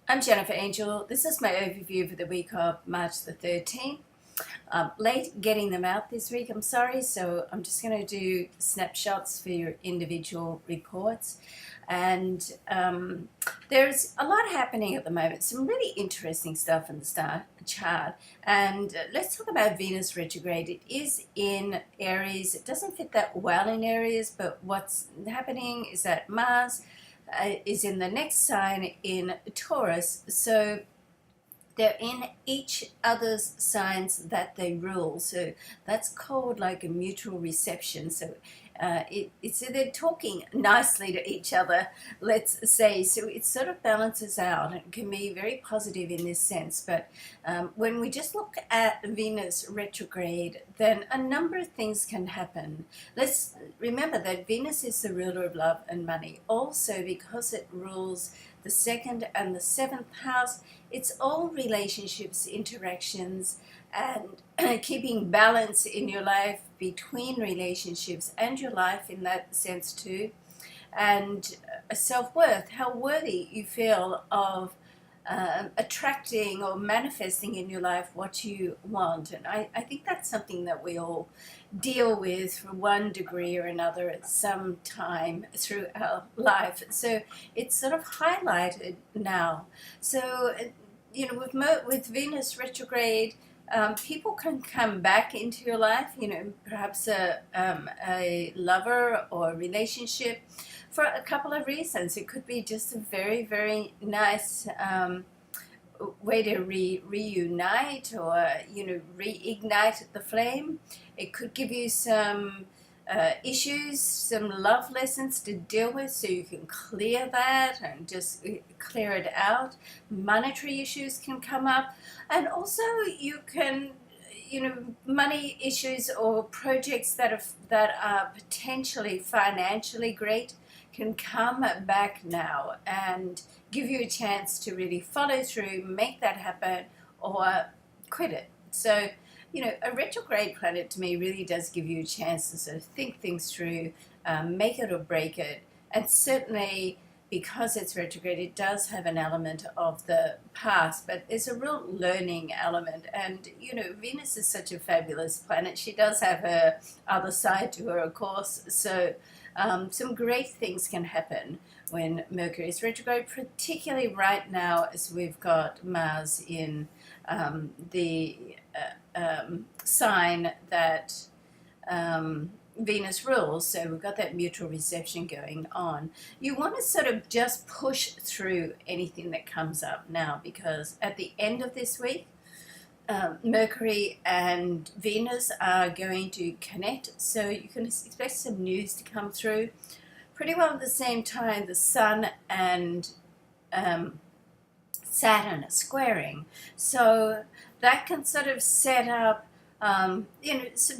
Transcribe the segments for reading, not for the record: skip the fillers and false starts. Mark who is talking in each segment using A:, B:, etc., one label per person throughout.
A: I'm Jennifer Angel. This is my overview for the week of March the 13th. Late getting them out this week, I'm sorry, so I'm just going to do snapshots for your individual reports. And there's a lot happening at the moment, some really interesting stuff in the star chart. And let's talk about Venus retrograde. It is in Aries. It doesn't fit that well in Aries, but what's happening is that Mars is in the next sign in Taurus, so they're in each other's signs that they rule. So that's called like a mutual reception. So it's they're talking nicely to each other, let's say. So it sort of balances out. It can be very positive in this sense. But when we just look at Venus retrograde, then a number of things can happen. Let's remember that Venus is the ruler of love and money. Also, because it rules the second and the seventh house, it's all relationships, interactions, and keeping balance in your life between relationships and your life in that sense too. And self-worth, how worthy you feel of attracting or manifesting in your life what you want. And I think that's something that we all deal with from one degree or another at some time through our life. So it's sort of highlighted now. So, with Venus retrograde, people can come back into your life, perhaps a lover or a relationship for a couple of reasons. It could be just a very, very nice way to reunite or, reignite the flame. It could give you some issues, some love lessons to deal with so you can clear that and just clear it out. Monetary issues can come up, and also you can, money issues or projects that are potentially financially great can come back now and give you a chance to really follow through, make that happen, or quit it. So, a retrograde planet to me really does give you a chance to sort of think things through, make it or break it. And certainly, because it's retrograde, it does have an element of the past, but there's a real learning element. And, Venus is such a fabulous planet. She does have her other side to her, of course. So some great things can happen when Mercury is retrograde, particularly right now as we've got Mars in the sign that Venus rules. So we've got that mutual reception going on. You want to sort of just push through anything that comes up now, because at the end of this week, Mercury and Venus are going to connect, so you can expect some news to come through. Pretty well at the same time, the Sun and Saturn are squaring, so that can sort of set up,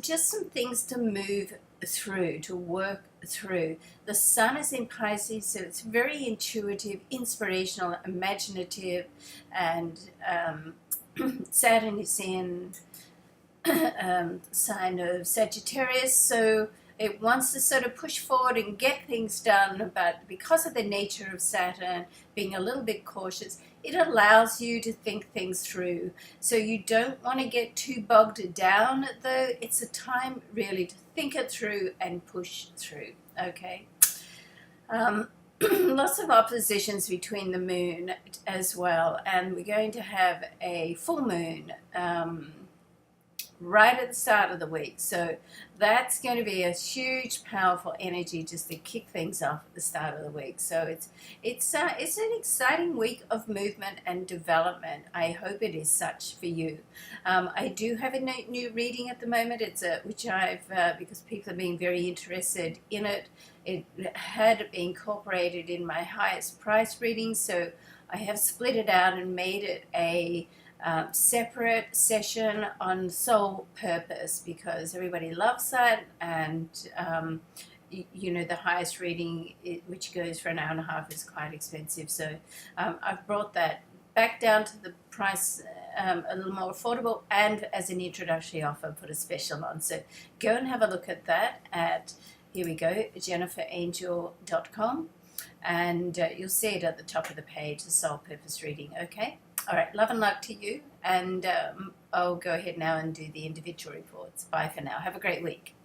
A: just some things to move through, to work through. The Sun is in Pisces, so it's very intuitive, inspirational, imaginative, and Saturn is in sign of Sagittarius, so it wants to sort of push forward and get things done, but because of the nature of Saturn being a little bit cautious, it allows you to think things through. So you don't want to get too bogged down, though. It's a time really to think it through and push through, okay? Lots of oppositions between the moon as well, and we're going to have a full moon right at the start of the week, so that's going to be a huge, powerful energy just to kick things off at the start of the week. So it's an exciting week of movement and development. I hope it is such for you. I do have a new reading at the moment. It's which I've because people have been very interested in it. It had been incorporated in my highest price reading, so I have split it out and made it a separate session on soul purpose, because everybody loves that, and the highest reading, which goes for an hour and a half, is quite expensive. So I've brought that back down to the price a little more affordable, and as an introductory offer, put a special on. So go and have a look at that at, here we go, jenniferangel.com. and you'll see it at the top of the page, the soul purpose reading. Okay, all right, love and luck to you, and I'll go ahead now and do the individual reports. Bye for now. Have a great week.